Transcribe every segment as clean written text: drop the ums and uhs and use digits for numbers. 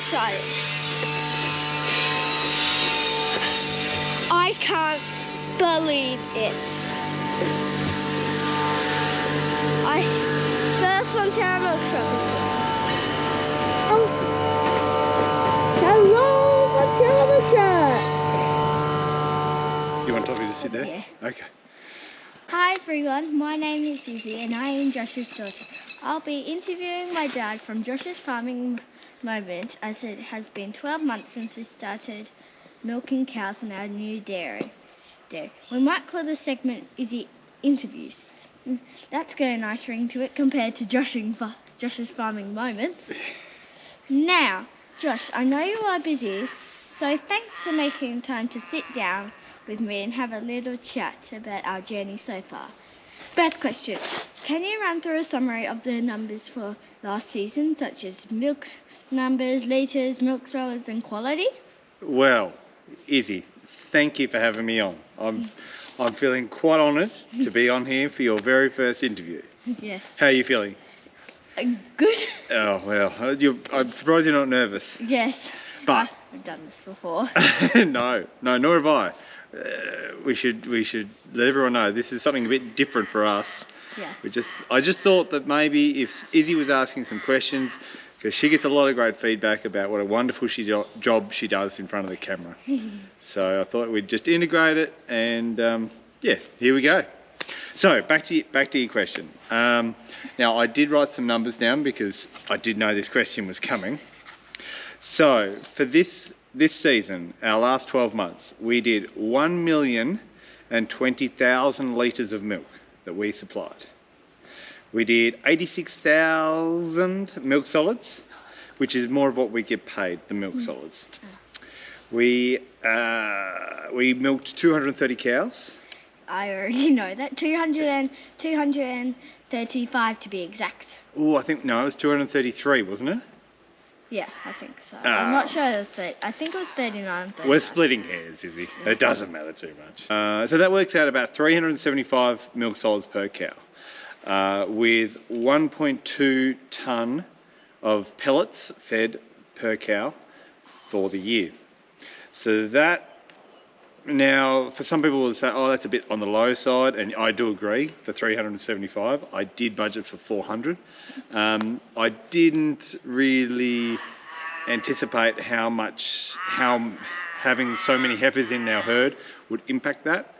excited. I can't believe it. I first one to our milk shop is here. Oh, hello, what's your milk shop? You want Toffee to sit there? Yeah. Okay. Hi everyone, my name is Izzy and I am Josh's daughter. I'll be interviewing my dad from Josh's farming moment, as it has been 12 months since we started milking cows in our new dairy. We might call this segment Izzy Interviews. That's got a nice ring to it compared to Josh's farming moments. Now, Josh, I know you are busy, so thanks for making time to sit down with me and have a little chat about our journey so far. First question, can you run through a summary of the numbers for last season, such as milk numbers, litres, milk solids and quality? Well, Izzy, thank you for having me on. I'm feeling quite honoured to be on here for your very first interview. Yes. How are you feeling? Good. Oh, well, I'm surprised you're not nervous. Yes. But I've done this before. no, nor have I. We should let everyone know this is something a bit different for us. Yeah. I just thought that maybe if Izzy was asking some questions, because she gets a lot of great feedback about what a wonderful job she does in front of the camera. So I thought we'd just integrate it, and yeah, here we go. So back to your question. Now I did write some numbers down because I did know this question was coming. So for this season, our last 12 months, we did 1,020,000 litres of milk that we supplied. We did 86,000 milk solids, which is more of what we get paid, the milk solids. We milked 230 cows. I already know that. 235 to be exact. Oh, it was 233, wasn't it? Yeah, I think so. I'm not sure it was 30. I think it was 39. We're splitting hairs, Izzy. Yeah. It doesn't matter too much. So that works out about 375 milk solids per cow, with 1.2 tonne of pellets fed per cow for the year. So that, now for some people will say, oh, that's a bit on the low side, and I do agree. For 375, I did budget for 400. I didn't really anticipate how having so many heifers in our herd would impact that,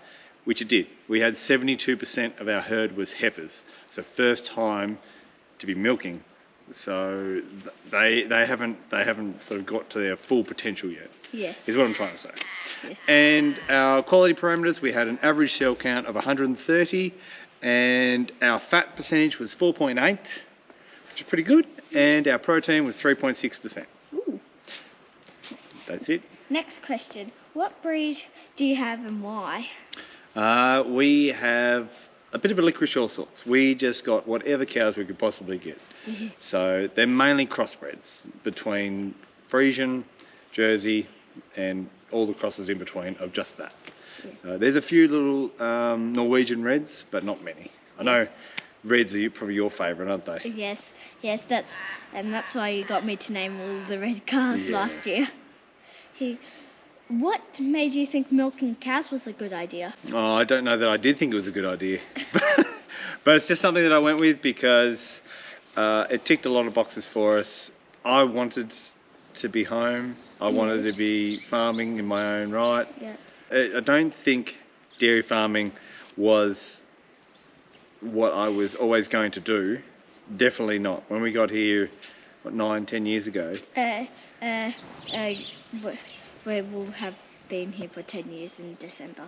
which it did. We had 72% of our herd was heifers, so first time to be milking. So they haven't sort of got to their full potential yet. Yes. Is what I'm trying to say. Yeah. And our quality parameters, we had an average cell count of 130, and our fat percentage was 4.8, which is pretty good, and our protein was 3.6%. Ooh. That's it. Next question. What breed do you have and why? We have a bit of a licorice all sorts. We just got whatever cows we could possibly get. So they're mainly crossbreds between Friesian, Jersey, and all the crosses in between of just that. Yeah. So there's a few little Norwegian reds, but not many. I know reds are probably your favourite, aren't they? Yes, that's why you got me to name all the red cars last year. What made you think milking cows was a good idea? Oh, I don't know that I did think it was a good idea. But it's just something that I went with because it ticked a lot of boxes for us. I wanted to be home. I wanted to be farming in my own right. Yeah. I don't think dairy farming was what I was always going to do. Definitely not. When we got here, what, 9-10 years ago? We will have been here for 10 years in December.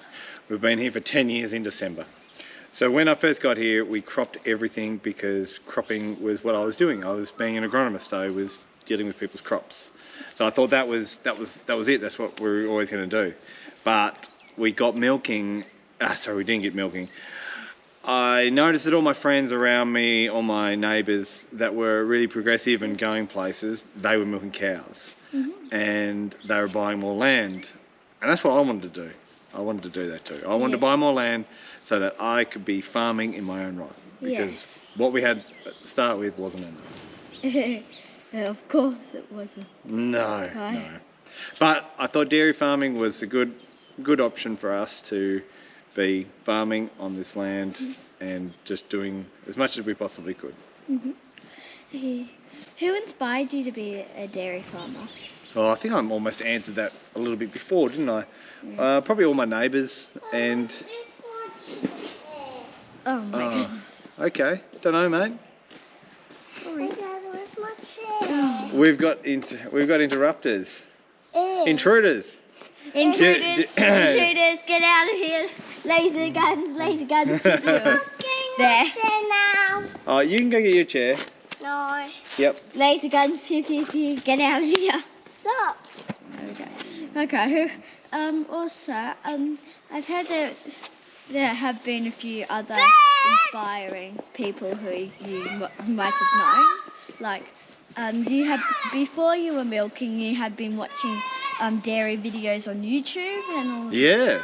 We've been here for 10 years in December. So when I first got here, we cropped everything because cropping was what I was doing. I was being an agronomist. I was dealing with people's crops. So I thought that was it. That's what we were always going to do. But we got milking. We didn't get milking. I noticed that all my friends around me, all my neighbours that were really progressive and going places, they were milking cows. And they were buying more land. And that's what I wanted to do. I wanted to do that too. I wanted to buy more land so that I could be farming in my own right. Because what we had to start with wasn't enough. Of course it wasn't. No, Right. no. But I thought dairy farming was a good option for us to be farming on this land and just doing as much as we possibly could. Who inspired you to be a dairy farmer? Well, I think I almost answered that a little bit before, didn't I? Yes. Probably all my neighbours and... Oh my Oh. goodness. Okay, don't know, mate. Sorry. We've got interrupters, intruders. Intruders, intruders, get out of here. Laser guns. There. Oh, you can go get your chair. No. Yep. Laser guns, pew, pew, pew, get out of here. Stop. Okay. Also, I've heard that there have been a few other inspiring people who you might have known. Like, you have, before you were milking, you had been watching dairy videos on YouTube and all. Yeah.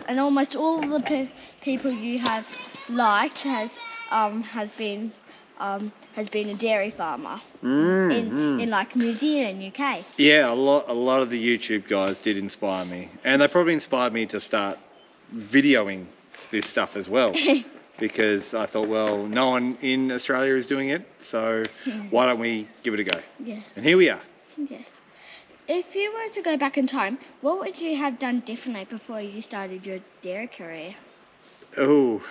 And almost all of the people you have liked has been a dairy farmer in like New Zealand, UK. Yeah, a lot of the YouTube guys did inspire me, and they probably inspired me to start videoing this stuff as well. Because I thought, well, no one in Australia is doing it, so why don't we give it a go? Yes. And here we are. Yes. If you were to go back in time, what would you have done differently before you started your dairy career? Oh,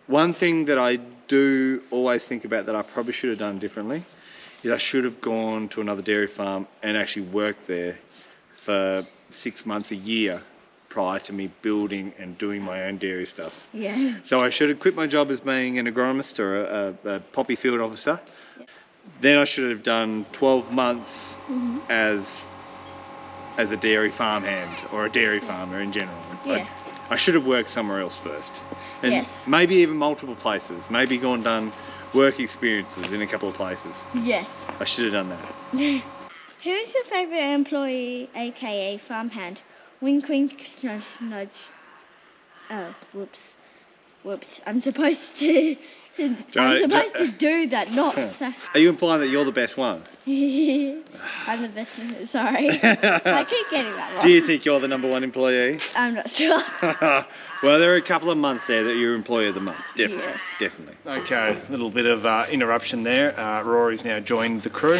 one thing that I do always think about that I probably should have done differently is I should have gone to another dairy farm and actually worked there for 6 months, a year, prior to me building and doing my own dairy stuff. Yeah. So I should have quit my job as being an agronomist or a poppy field officer. Then I should have done 12 months as a dairy farmhand or a dairy farmer in general. Yeah. I should have worked somewhere else first. And Yes. maybe even multiple places. Maybe gone done work experiences in a couple of places. Yes. I should have done that. Who's your favourite employee, aka farmhand? Wink, wink, nudge, nudge. Oh, whoops. I'm supposed to. To do that, not say. Are you implying that you're the best one? I'm the best. Sorry, I keep getting that wrong. Do you think you're the number one employee? I'm not sure. Well, there are a couple of months there that you're employee of the month. Definitely. Yes. Definitely. Okay, a little bit of interruption there. Rory's now joined the crew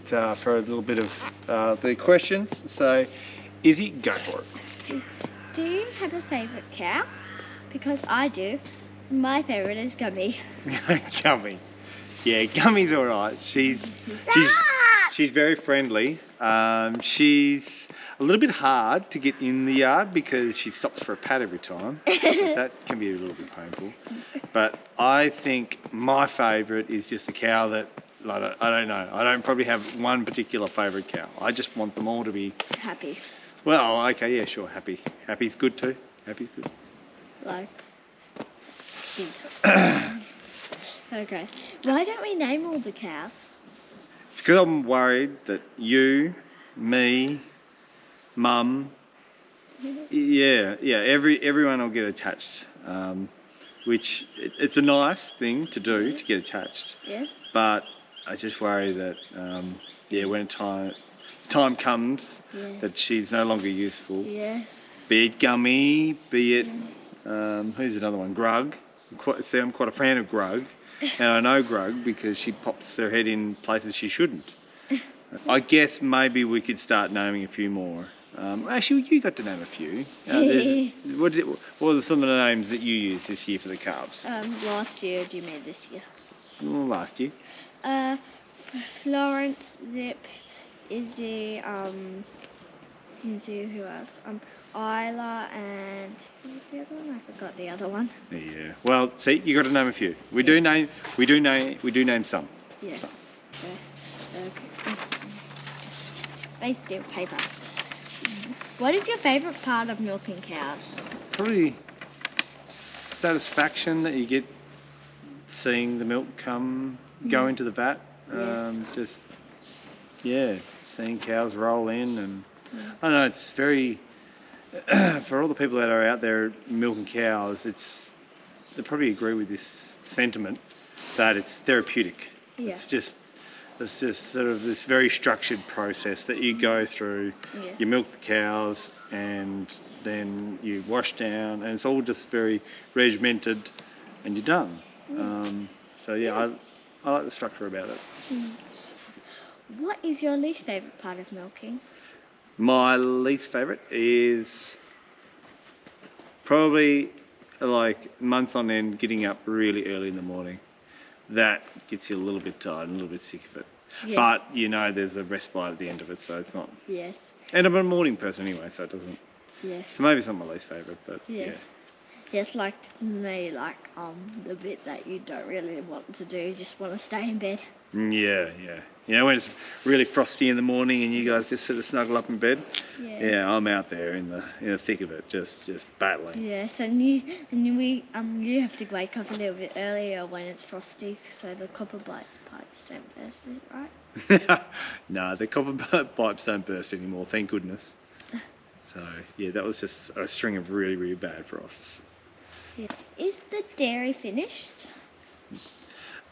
for a little bit of the questions. So, Izzy, go for it. Do you have a favourite cow? Because I do. My favourite is Gummy. Gummy. Yeah, Gummy's all right. She's very friendly. She's a little bit hard to get in the yard because she stops for a pat every time. That can be a little bit painful. But I think my favourite is just a cow that, like, I don't know. I don't probably have one particular favourite cow. I just want them all to be Happy. well. Okay, yeah, sure. Happy. Happy's good too. Happy's good. Like. Okay. Why don't we name all the cows? Because I'm worried that you, me, Mum, everyone will get attached. Which it's a nice thing to do to get attached. Yeah. But I just worry that when time comes Yes. that she's no longer useful. Yes. Be it Gummy, be it who's another one? Grug. I'm quite a fan of Grug, and I know Grug because she pops her head in places she shouldn't. I guess maybe we could start naming a few more. Actually, you got to name a few. What are some of the names that you used this year for the calves? Last year, do you mean this year? Last year. Florence, Zip, Izzy, who else? Isla, and what was the other one? I forgot the other one. Yeah. Well, see, you got to name a few. We do name some. Yes. Okay. Stay still, paper. What is your favourite part of milking cows? Probably satisfaction that you get seeing the milk go into the vat. Yes. Seeing cows roll in, and I don't know, it's very for all the people that are out there milking cows, they probably agree with this sentiment. that it's therapeutic. Yeah. It's just sort of this very structured process that you go through. Yeah. You milk the cows and then you wash down, and it's all just very regimented, and you're done. So yeah, I like the structure about it. What is your least favourite part of milking? My least favourite is probably like months on end getting up really early in the morning. That gets you a little bit tired and a little bit sick of it. Yeah. But you know there's a respite at the end of it, so it's not. Yes. And I'm a morning person anyway, so it doesn't. Yes. So maybe it's not my least favourite, but Yes. Yes, like me, like the bit that you don't really want to do, you just want to stay in bed. Yeah. You know when it's really frosty in the morning and you guys just sort of snuggle up in bed. Yeah, I'm out there in the thick of it, just battling. Yes, and you have to wake up a little bit earlier when it's frosty, so the copper pipes don't burst, is it right? No, the copper pipes don't burst anymore, thank goodness. So yeah, that was just a string of really, really bad frosts. Yeah. Is the dairy finished?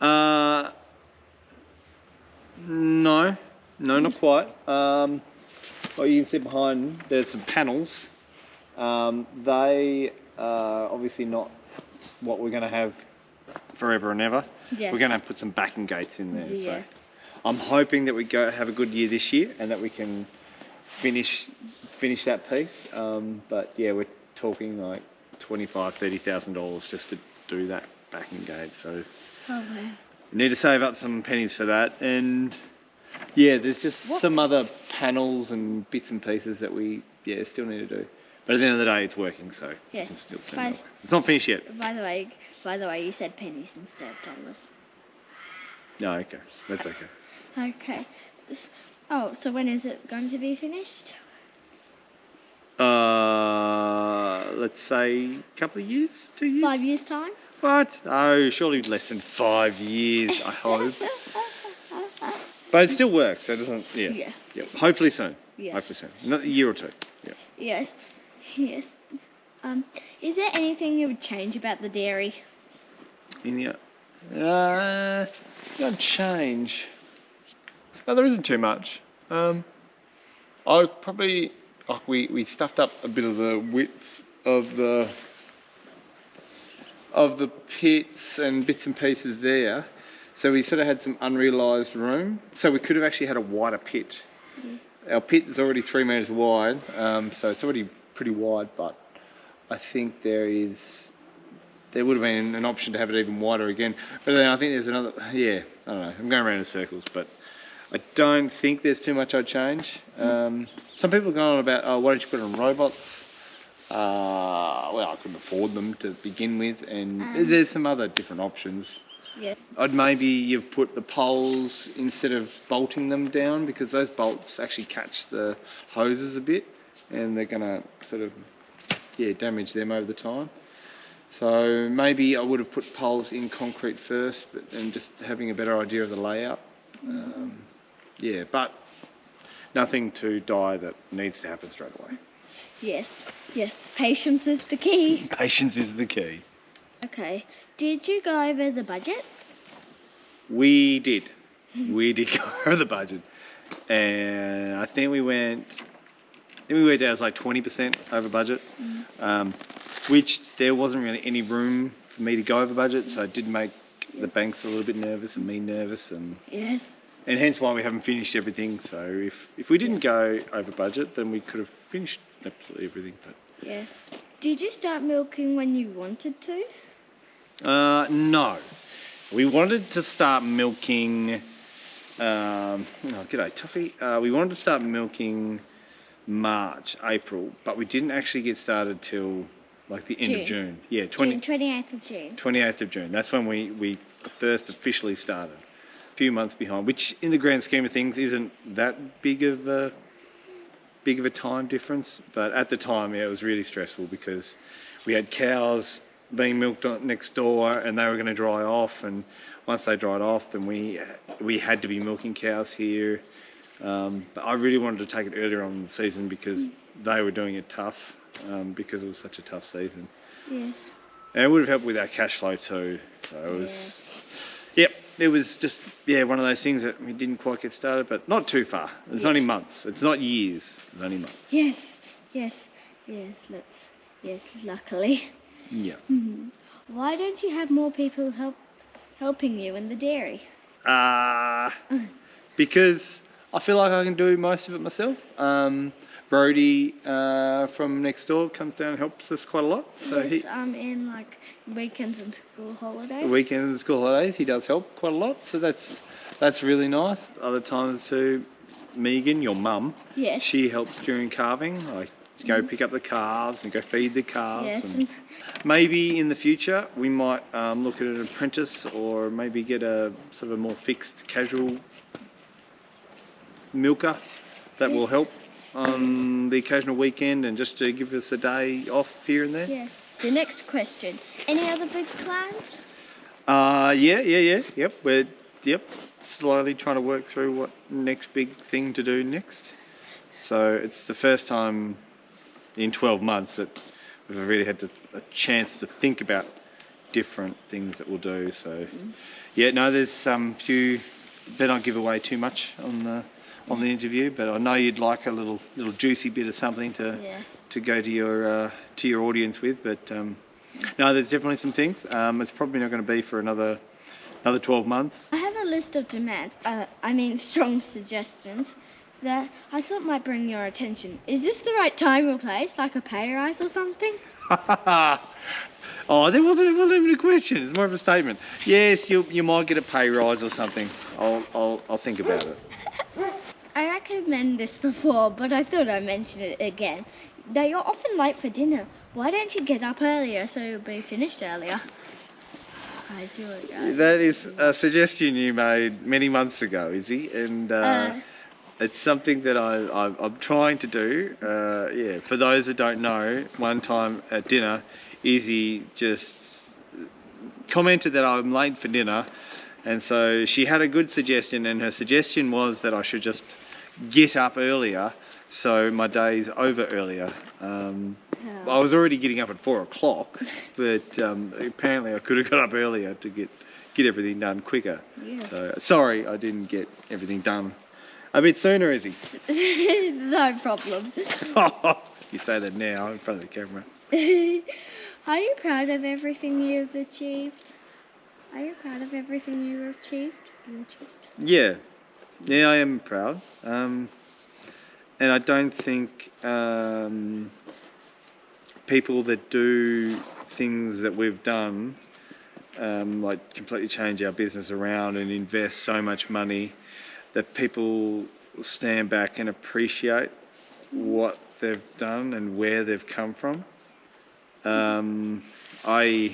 No, not quite. Well, you can see behind, there's some panels. They are obviously not what we're going to have forever and ever. Yes. We're going to put some backing gates in there. Yeah. So I'm hoping that we have a good year this year and that we can finish that piece. But yeah, we're talking like $25,000-$30,000 just to do that backing gate. So Oh wow. we need to save up some pennies for that. And yeah, there's just some other panels and bits and pieces that we still need to do. But at the end of the day, it's working, so we can Yes. still send milk. It's not finished yet. By the way, you said pennies instead of dollars. No, okay, that's okay. Okay. So when is it going to be finished? Let's say a couple of years, 2 years. 5 years time. What? Oh, surely less than 5 years, I hope. But it still works, so it doesn't. Yeah. Hopefully soon. Yes. Hopefully soon. Another year or two. Yeah. Yes. Is there anything you would change about the dairy? Not change. No, there isn't too much. I probably we stuffed up a bit of the width of the pits and bits and pieces there. So we sort of had some unrealised room. So we could have actually had a wider pit. Our pit is already 3 metres wide, so it's already pretty wide, but I think there would have been an option to have it even wider again. But then I think there's another, I don't know, I'm going around in circles, but I don't think there's too much I'd change. Some people are going on about, why don't you put it on robots? Well, I couldn't afford them to begin with, and there's some other different options. Yeah. I'd maybe you've put the poles instead of bolting them down, because those bolts actually catch the hoses a bit and they're going to sort of damage them over the time. So maybe I would have put poles in concrete first, and just having a better idea of the layout. But nothing to die that needs to happen straight away. Yes. Patience is the key. Patience is the key. Okay. Did you go over the budget? We did. We did go over the budget, and I think we went down as like 20% over budget, which there wasn't really any room for me to go over budget, so it did make the banks a little bit nervous and me nervous, and hence why we haven't finished everything. So if we didn't go over budget, then we could have finished absolutely everything. But yes. Did you start milking when you wanted to? No. We wanted to start milking. G'day, Tuffy. We wanted to start milking March, April, but we didn't actually get started till like the end of June. Yeah, 28th of June. 28th of June. That's when we first officially started. A few months behind, which in the grand scheme of things isn't that big of a time difference. But at the time, it was really stressful because we had cows being milked next door and they were going to dry off, and once they dried off, then we had to be milking cows here. But I really wanted to take it earlier on in the season because they were doing it tough, because it was such a tough season. Yes. And it would have helped with our cash flow too. So it was, Yep, it was just one of those things that we didn't quite get started, but not too far. It's only months. It's not years. It's only months. Yes. Luckily. Yeah. Why don't you have more people helping you in the dairy? Because I feel like I can do most of it myself. Brody from next door comes down and helps us quite a lot. So Yes, in like weekends and school holidays. Weekends and school holidays, he does help quite a lot. So that's really nice. Other times too, Megan, your mum, Yes. she helps during calving. Like go pick up the calves and go feed the calves. Yes. And maybe in the future we might look at an apprentice, or maybe get a sort of a more fixed, casual milker that will help on the occasional weekend and just to give us a day off here and there. Yes. The next question. Any other big plans? Yep. We're slowly trying to work through what next big thing to do next. So it's the first time in 12 months that we've really had a chance to think about different things that we'll do. So there's some few. Better not give away too much on the interview, but I know you'd like a little juicy bit of something to go to your audience with. But no, there's definitely some things. It's probably not going to be for another 12 months. I have a list of demands. Strong suggestions that I thought might bring your attention. Is this the right time or place, like a pay rise or something? Oh, it wasn't even a question. It's more of a statement. Yes, you might get a pay rise or something. I'll think about it. I recommend this before, but I thought I'd mention it again. That you're often late for dinner. Why don't you get up earlier so you'll be finished earlier? I do it. That is a suggestion you made many months ago, Izzy, and it's something that I'm trying to do. For those that don't know, one time at dinner, Izzy just commented that I'm late for dinner, and so she had a good suggestion, and her suggestion was that I should just get up earlier so my day's over earlier. I was already getting up at 4 o'clock, but apparently I could have got up earlier to get everything done quicker. Yeah. So sorry I didn't get everything done a bit sooner, Izzy. No problem. You say that now in front of the camera. Are you proud of everything you've achieved? Are you proud of everything you've achieved? Yeah, I am proud. And I don't think people that do things that we've done, like completely change our business around and invest so much money, that people stand back and appreciate what they've done and where they've come from. I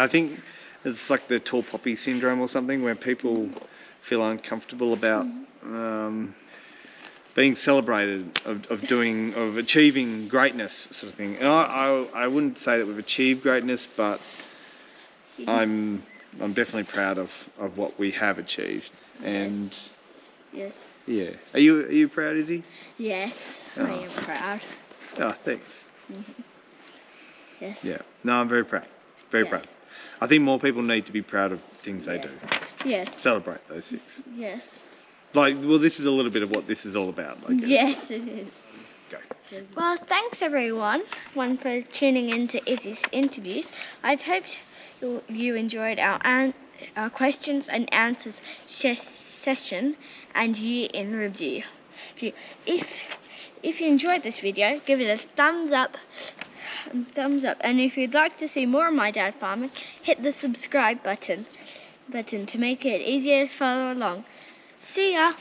think it's like the tall poppy syndrome or something, where people feel uncomfortable about being celebrated, of achieving greatness, sort of thing. And I wouldn't say that we've achieved greatness, but I'm definitely proud of what we have achieved. And yes. Yeah. Are you proud, Izzy? Yes, I am proud. Oh, thanks. Yes. Yeah. No, I'm very proud. Very proud. I think more people need to be proud of things they do. Yes. Celebrate those things. Yes. This is a little bit of what this is all about. Yes, it is. Go. Well, thanks everyone for tuning in to Izzy's interviews. I've hoped you enjoyed our questions and answers session and year in review. If you enjoyed this video, give it a thumbs up, and if you'd like to see more of my dad farming, hit the subscribe button to make it easier to follow along. See ya!